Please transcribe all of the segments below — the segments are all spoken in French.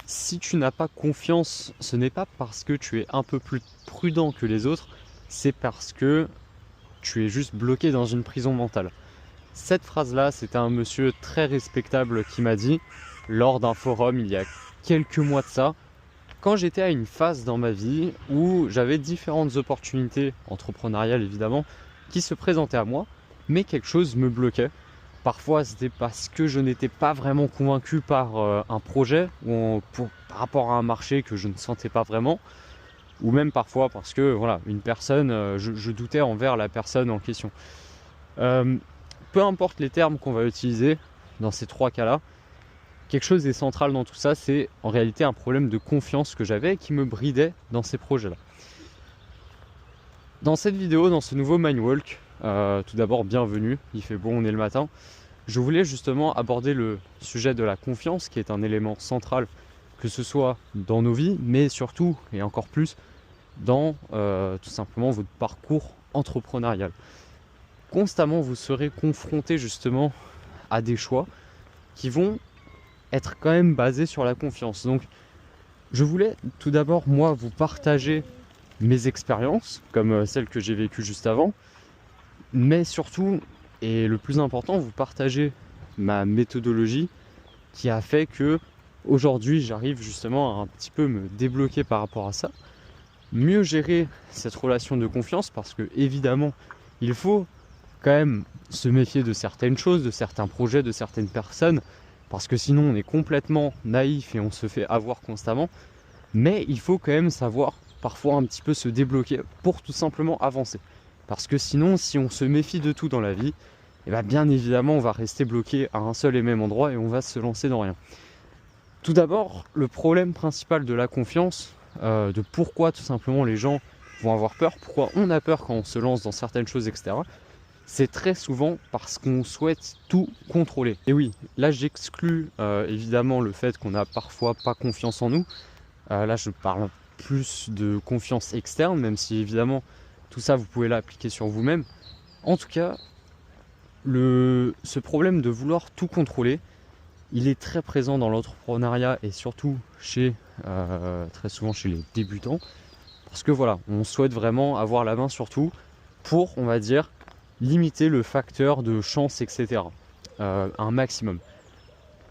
Si tu n'as pas confiance, ce n'est pas parce que tu es un peu plus prudent que les autres, c'est parce que tu es juste bloqué dans une prison mentale. Cette phrase-là, c'était un monsieur très respectable qui m'a dit lors d'un forum il y a quelques mois de ça, quand j'étais à une phase dans ma vie où j'avais différentes opportunités entrepreneuriales évidemment qui se présentaient à moi, mais quelque chose me bloquait. Parfois c'était parce que je n'étais pas vraiment convaincu par un projet ou par rapport à un marché que je ne sentais pas vraiment, ou même parfois parce que voilà, une personne, je doutais envers la personne en question. Euh, Peu importe les termes qu'on va utiliser dans ces trois cas-là, quelque chose est central dans tout ça, c'est en réalité un problème de confiance que j'avais et qui me bridait dans ces projets-là. Dans cette vidéo, dans ce nouveau Mindwalk, tout d'abord bienvenue, il fait beau, on est le matin. Je voulais justement aborder le sujet de la confiance qui est un élément central, que ce soit dans nos vies, mais surtout et encore plus dans tout simplement votre parcours entrepreneurial. Constamment, vous serez confronté justement à des choix qui vont être quand même basés sur la confiance. Donc, je voulais tout d'abord, moi, vous partager mes expériences, comme celles que j'ai vécues juste avant, mais surtout, et le plus important, vous partager ma méthodologie qui a fait que aujourd'hui, j'arrive justement à un petit peu me débloquer par rapport à ça, mieux gérer cette relation de confiance, parce que évidemment, il faut quand même se méfier de certaines choses, de certains projets, de certaines personnes, parce que sinon on est complètement naïf et on se fait avoir constamment. Mais il faut quand même savoir parfois un petit peu se débloquer pour tout simplement avancer. Parce que sinon, si on se méfie de tout dans la vie, eh bien évidemment on va rester bloqué à un seul et même endroit et on va se lancer dans rien. Tout d'abord, le problème principal de la confiance, de pourquoi tout simplement les gens vont avoir peur, pourquoi on a peur quand on se lance dans certaines choses, etc. C'est très souvent parce qu'on souhaite tout contrôler. Et oui, là j'exclus évidemment le fait qu'on n'a parfois pas confiance en nous. Là je parle plus de confiance externe, même si évidemment tout ça vous pouvez l'appliquer sur vous-même. En tout cas, ce problème de vouloir tout contrôler, il est très présent dans l'entrepreneuriat et surtout très souvent chez les débutants. Parce que voilà, on souhaite vraiment avoir la main sur tout pour, on va dire, limiter le facteur de chance, etc. Un maximum.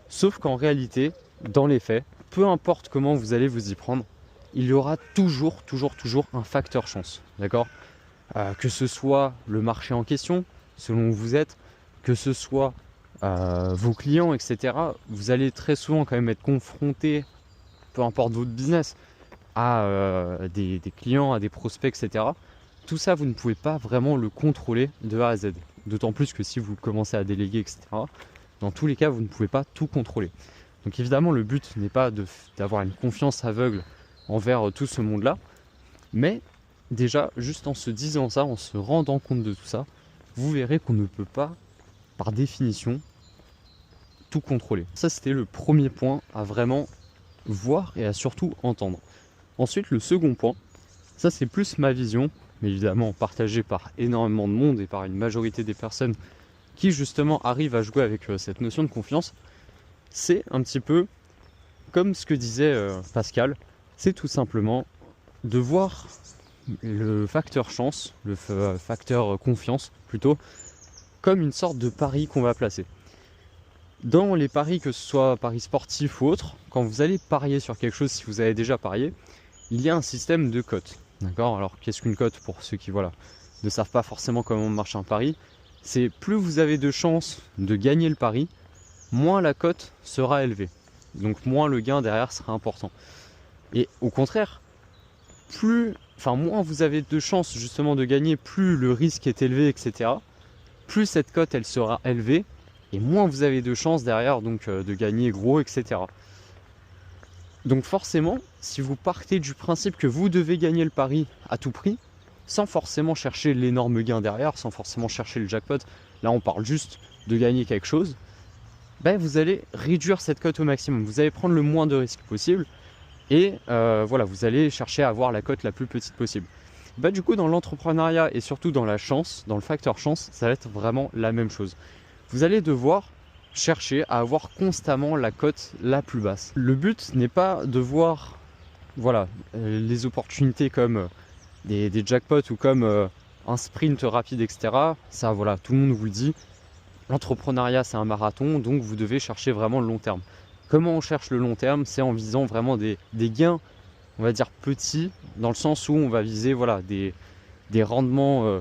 Sauf qu'en réalité, dans les faits, peu importe comment vous allez vous y prendre, il y aura toujours un facteur chance. D'accord ? Que ce soit le marché en question, selon où vous êtes, que ce soit vos clients, etc. Vous allez très souvent quand même être confronté, peu importe votre business, à des clients, à des prospects, etc. Tout ça, vous ne pouvez pas vraiment le contrôler de A à Z. D'autant plus que si vous commencez à déléguer, etc., dans tous les cas, vous ne pouvez pas tout contrôler. Donc évidemment, le but n'est pas d'avoir une confiance aveugle envers tout ce monde-là, mais déjà, juste en se disant ça, en se rendant compte de tout ça, vous verrez qu'on ne peut pas, par définition, tout contrôler. Ça, c'était le premier point à vraiment voir et à surtout entendre. Ensuite, le second point, ça c'est plus ma vision, mais évidemment partagée par énormément de monde et par une majorité des personnes qui justement arrivent à jouer avec cette notion de confiance, c'est un petit peu comme ce que disait Pascal, c'est tout simplement de voir le facteur chance, le facteur confiance plutôt, comme une sorte de pari qu'on va placer. Dans les paris, que ce soit paris sportifs ou autres, quand vous allez parier sur quelque chose, si vous avez déjà parié, il y a un système de cotes. D'accord ? Alors qu'est-ce qu'une cote pour ceux qui ne savent pas forcément comment marche un pari ? C'est plus vous avez de chances de gagner le pari, moins la cote sera élevée. Donc moins le gain derrière sera important. Et au contraire, moins vous avez de chances justement de gagner, plus le risque est élevé, etc. Plus cette cote elle sera élevée, et moins vous avez de chances derrière donc de gagner gros, etc. Donc forcément, si vous partez du principe que vous devez gagner le pari à tout prix, sans forcément chercher l'énorme gain derrière, sans forcément chercher le jackpot, là on parle juste de gagner quelque chose, vous allez réduire cette cote au maximum. Vous allez prendre le moins de risques possible et vous allez chercher à avoir la cote la plus petite possible. Du coup, dans l'entrepreneuriat et surtout dans la chance, dans le facteur chance, ça va être vraiment la même chose. Vous allez devoir chercher à avoir constamment la cote la plus basse. Le but n'est pas de voir voilà, les opportunités comme des jackpots ou comme un sprint rapide, etc. Ça, voilà, tout le monde vous le dit. L'entrepreneuriat, c'est un marathon, donc vous devez chercher vraiment le long terme. Comment on cherche le long terme? C'est en visant vraiment des gains, on va dire petits, dans le sens où on va viser voilà, des rendements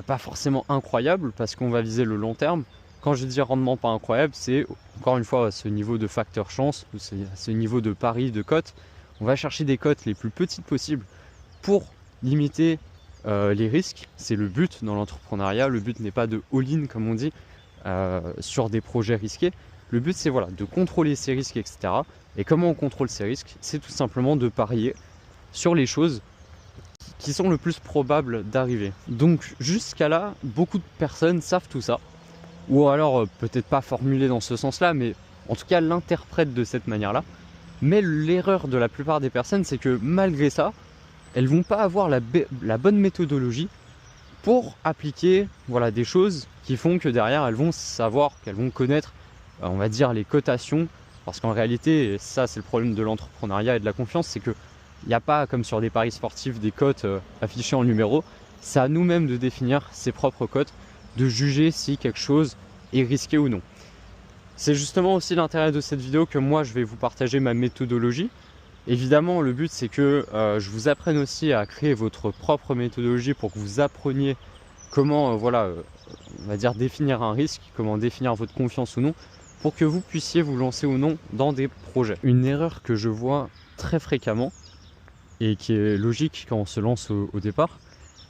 pas forcément incroyables, parce qu'on va viser le long terme. Quand je dis rendement pas incroyable, c'est encore une fois à ce niveau de facteur chance, c'est à ce niveau de pari, de cote. On va chercher des cotes les plus petites possibles pour limiter les risques. C'est le but dans l'entrepreneuriat. Le but n'est pas de all-in, comme on dit, sur des projets risqués. Le but, c'est voilà, de contrôler ces risques, etc. Et comment on contrôle ces risques? C'est tout simplement de parier sur les choses qui sont le plus probables d'arriver. Donc jusqu'à là, beaucoup de personnes savent tout ça. Ou alors peut-être pas formulé dans ce sens-là, mais en tout cas l'interprètent de cette manière-là. Mais l'erreur de la plupart des personnes, c'est que malgré ça, elles vont pas avoir la bonne méthodologie pour appliquer voilà, des choses qui font que derrière elles vont savoir, qu'elles vont connaître, on va dire, les cotations. Parce qu'en réalité, et ça c'est le problème de l'entrepreneuriat et de la confiance, c'est qu'il n'y a pas comme sur des paris sportifs des cotes affichées en numéros. C'est à nous-mêmes de définir ses propres cotes, de juger si quelque chose est risqué ou non. C'est justement aussi l'intérêt de cette vidéo que moi je vais vous partager ma méthodologie. Évidemment, le but c'est que je vous apprenne aussi à créer votre propre méthodologie pour que vous appreniez comment voilà, on va dire définir un risque, comment définir votre confiance ou non, pour que vous puissiez vous lancer ou non dans des projets. Une erreur que je vois très fréquemment et qui est logique quand on se lance au départ,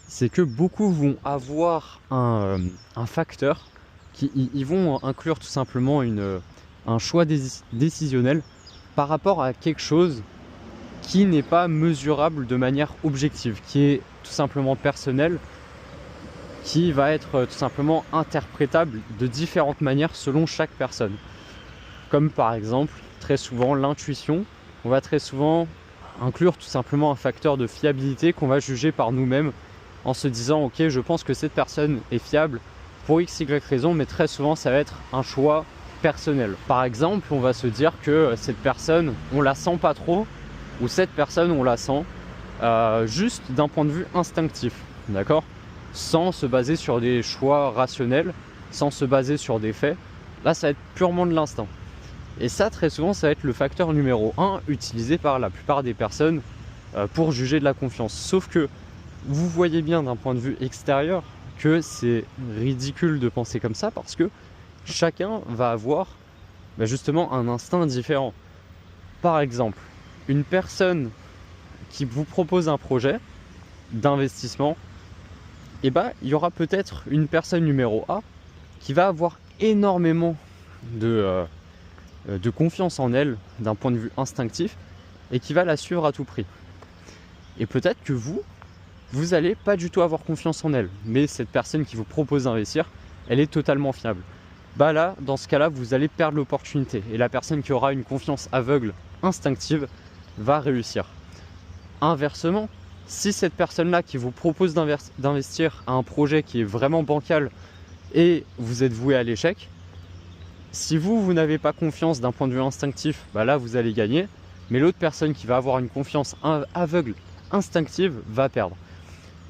c'est que beaucoup vont avoir un facteur qui ils vont inclure tout simplement un choix décisionnel par rapport à quelque chose qui n'est pas mesurable de manière objective, qui est tout simplement personnel, qui va être tout simplement interprétable de différentes manières selon chaque personne. Comme par exemple, très souvent, l'intuition. On va très souvent inclure tout simplement un facteur de fiabilité qu'on va juger par nous-mêmes en se disant « Ok, je pense que cette personne est fiable pour x, y raison », mais très souvent, ça va être un choix personnel. Par exemple, on va se dire que cette personne, on la sent pas trop, ou cette personne, on la sent juste d'un point de vue instinctif, d'accord? Sans se baser sur des choix rationnels, sans se baser sur des faits. Là, ça va être purement de l'instinct. Et ça, très souvent, ça va être le facteur numéro 1 utilisé par la plupart des personnes pour juger de la confiance. Sauf que vous voyez bien d'un point de vue extérieur que c'est ridicule de penser comme ça parce que chacun va avoir justement un instinct différent. Par exemple, une personne qui vous propose un projet d'investissement, et il y aura peut-être une personne numéro A qui va avoir énormément de confiance en elle d'un point de vue instinctif et qui va la suivre à tout prix. Et peut-être que vous n'allez pas du tout avoir confiance en elle, mais cette personne qui vous propose d'investir, elle est totalement fiable. Là, dans ce cas-là, vous allez perdre l'opportunité et la personne qui aura une confiance aveugle, instinctive, va réussir. Inversement, si cette personne-là qui vous propose d'investir à un projet qui est vraiment bancal et vous êtes voué à l'échec, si vous n'avez pas confiance d'un point de vue instinctif, là vous allez gagner, mais l'autre personne qui va avoir une confiance aveugle, instinctive, va perdre.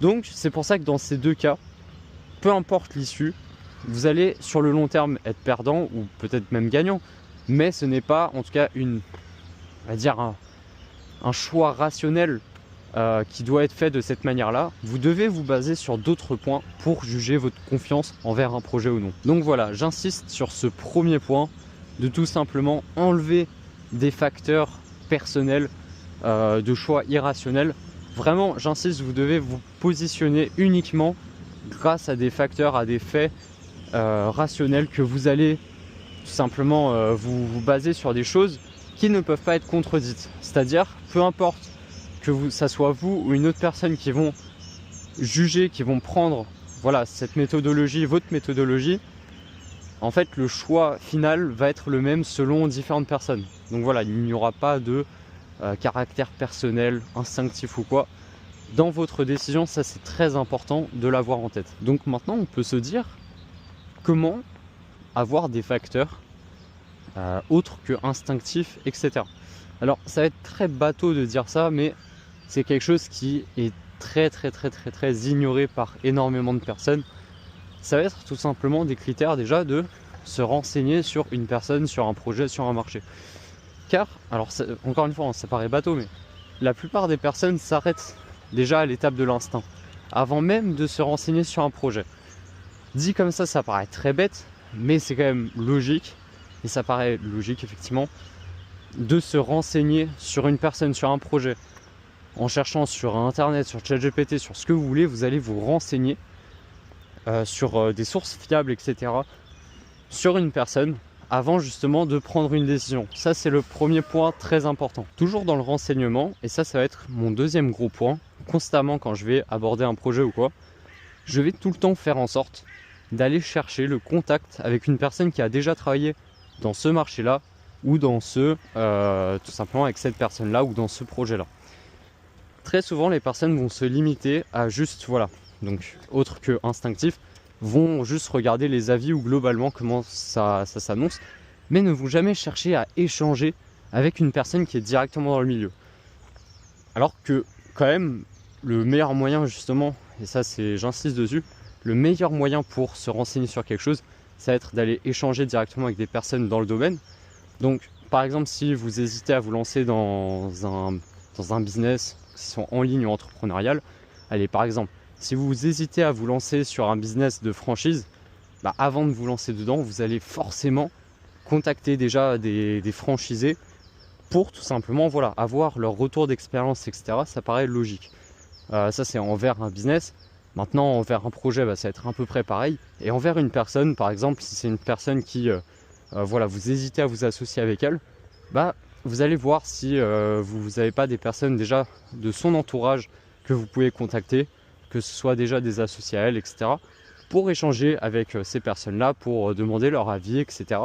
Donc c'est pour ça que dans ces deux cas, peu importe l'issue, vous allez sur le long terme être perdant ou peut-être même gagnant, mais ce n'est pas en tout cas on va dire un choix rationnel qui doit être fait de cette manière-là. Vous devez vous baser sur d'autres points pour juger votre confiance envers un projet ou non. Donc voilà, j'insiste sur ce premier point de tout simplement enlever des facteurs personnels de choix irrationnels. Vraiment, j'insiste, vous devez vous positionner uniquement grâce à des facteurs, à des faits rationnels que vous allez tout simplement vous baser sur des choses qui ne peuvent pas être contredites. C'est-à-dire, peu importe que ça soit vous ou une autre personne qui vont juger, qui vont prendre voilà, cette méthodologie, votre méthodologie, en fait le choix final va être le même selon différentes personnes. Donc voilà, il n'y aura pas de caractère personnel, instinctif ou quoi. Dans votre décision, ça c'est très important de l'avoir en tête. Donc maintenant on peut se dire comment avoir des facteurs autre que instinctif, etc. Alors ça va être très bateau de dire ça, mais c'est quelque chose qui est très ignoré par énormément de personnes. Ça va être tout simplement des critères déjà de se renseigner sur une personne, sur un projet, sur un marché. Car, alors encore une fois, ça paraît bateau, mais la plupart des personnes s'arrêtent déjà à l'étape de l'instinct, avant même de se renseigner sur un projet. Dit comme ça paraît très bête, mais c'est quand même logique, et ça paraît logique effectivement, de se renseigner sur une personne, sur un projet. En cherchant sur internet, sur ChatGPT, sur ce que vous voulez, vous allez vous renseigner sur des sources fiables, etc. sur une personne avant justement de prendre une décision. Ça, c'est le premier point très important. Toujours dans le renseignement, et ça va être mon deuxième gros point, constamment quand je vais aborder un projet ou quoi, je vais tout le temps faire en sorte d'aller chercher le contact avec une personne qui a déjà travaillé dans ce marché-là ou dans tout simplement avec cette personne-là ou dans ce projet-là. Très souvent, les personnes vont se limiter à juste, voilà, donc autre que instinctif, vont juste regarder les avis ou globalement comment ça s'annonce, mais ne vont jamais chercher à échanger avec une personne qui est directement dans le milieu. Alors que quand même, le meilleur moyen justement, et ça j'insiste dessus, le meilleur moyen pour se renseigner sur quelque chose, ça va être d'aller échanger directement avec des personnes dans le domaine. Donc par exemple, si vous hésitez à vous lancer dans un business, que ce soit en ligne ou entrepreneurial, allez, par exemple, si vous hésitez à vous lancer sur un business de franchise, avant de vous lancer dedans, vous allez forcément contacter déjà des franchisés pour tout simplement avoir leur retour d'expérience, etc. Ça paraît logique. Ça, c'est envers un business. Maintenant, envers un projet, ça va être à peu près pareil. Et envers une personne, par exemple, si c'est une personne qui, vous hésitez à vous associer avec elle, vous allez voir si vous n'avez pas des personnes déjà de son entourage que vous pouvez contacter, que ce soit déjà des associés à elle, etc. pour échanger avec ces personnes-là, pour demander leur avis, etc.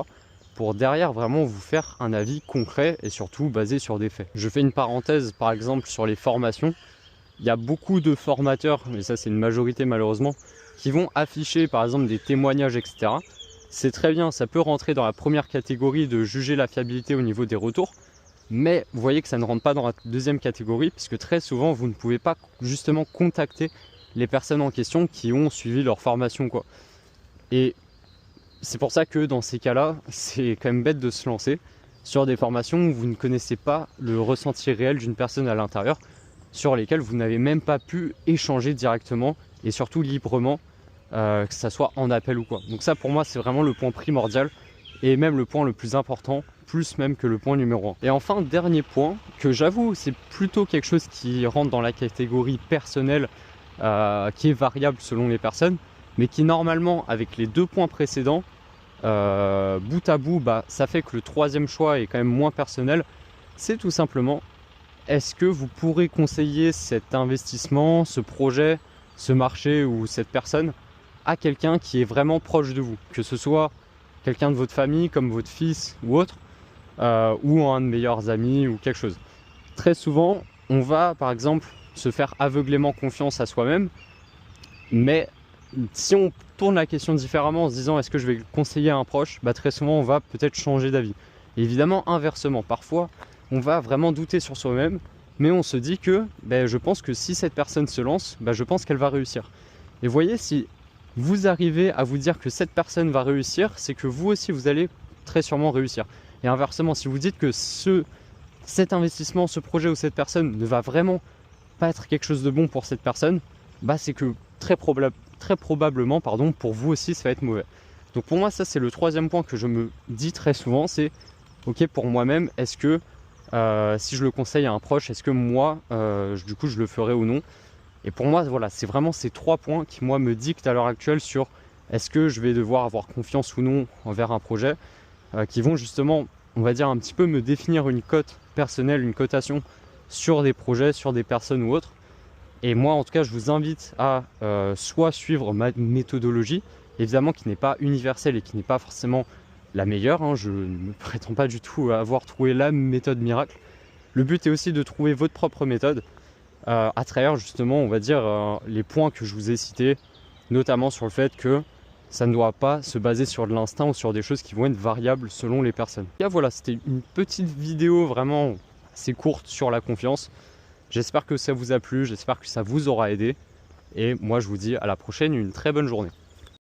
pour derrière vraiment vous faire un avis concret et surtout basé sur des faits. Je fais une parenthèse par exemple sur les formations. Il y a beaucoup de formateurs, mais ça c'est une majorité malheureusement, qui vont afficher par exemple des témoignages, etc. C'est très bien, ça peut rentrer dans la première catégorie de juger la fiabilité au niveau des retours, mais vous voyez que ça ne rentre pas dans la deuxième catégorie, puisque très souvent vous ne pouvez pas justement contacter les personnes en question qui ont suivi leur formation, quoi. Et c'est pour ça que dans ces cas-là, c'est quand même bête de se lancer sur des formations où vous ne connaissez pas le ressenti réel d'une personne à l'intérieur, sur lesquelles vous n'avez même pas pu échanger directement et surtout librement, que ça soit en appel ou quoi. Donc ça pour moi c'est vraiment le point primordial et même le point le plus important, plus même que le point numéro 1. Et enfin, dernier point, que j'avoue c'est plutôt quelque chose qui rentre dans la catégorie personnelle, qui est variable selon les personnes, mais qui normalement avec les deux points précédents, bout à bout, ça fait que le troisième choix est quand même moins personnel. C'est tout simplement, est-ce que vous pourrez conseiller cet investissement, ce projet, ce marché ou cette personne à quelqu'un qui est vraiment proche de vous, que ce soit quelqu'un de votre famille comme votre fils ou autre, ou un de meilleurs amis ou quelque chose. Très souvent on va par exemple se faire aveuglément confiance à soi-même, mais si on tourne la question différemment en se disant est-ce que je vais conseiller à un proche, très souvent on va peut-être changer d'avis. Et évidemment inversement, parfois on va vraiment douter sur soi-même, mais on se dit que je pense que si cette personne se lance, je pense qu'elle va réussir. Et voyez, si vous arrivez à vous dire que cette personne va réussir, c'est que vous aussi vous allez très sûrement réussir. Et inversement, si vous dites que cet investissement, ce projet ou cette personne ne va vraiment pas être quelque chose de bon pour cette personne, c'est que très probablement pour vous aussi ça va être mauvais. Donc pour moi ça c'est le troisième point que je me dis très souvent, c'est ok, pour moi-même, est-ce que si je le conseille à un proche, est-ce que moi du coup je le ferai ou non. Et pour moi voilà, c'est vraiment ces trois points qui moi me dictent à l'heure actuelle sur est-ce que je vais devoir avoir confiance ou non envers un projet, qui vont justement, on va dire, un petit peu me définir une cote personnelle, une cotation sur des projets, sur des personnes ou autres. Et moi en tout cas je vous invite à soit suivre ma méthodologie, évidemment qui n'est pas universelle et qui n'est pas forcément la meilleure, je ne me prétends pas du tout avoir trouvé la méthode miracle. Le but est aussi de trouver votre propre méthode à travers justement, on va dire, les points que je vous ai cités, notamment sur le fait que Ça ne doit pas se baser sur de l'instinct ou sur des choses qui vont être variables selon les personnes. Et voilà, c'était une petite vidéo vraiment assez courte sur la confiance. J'espère que ça vous a plu, j'espère que ça vous aura aidé. Et moi, je vous dis à la prochaine, une très bonne journée.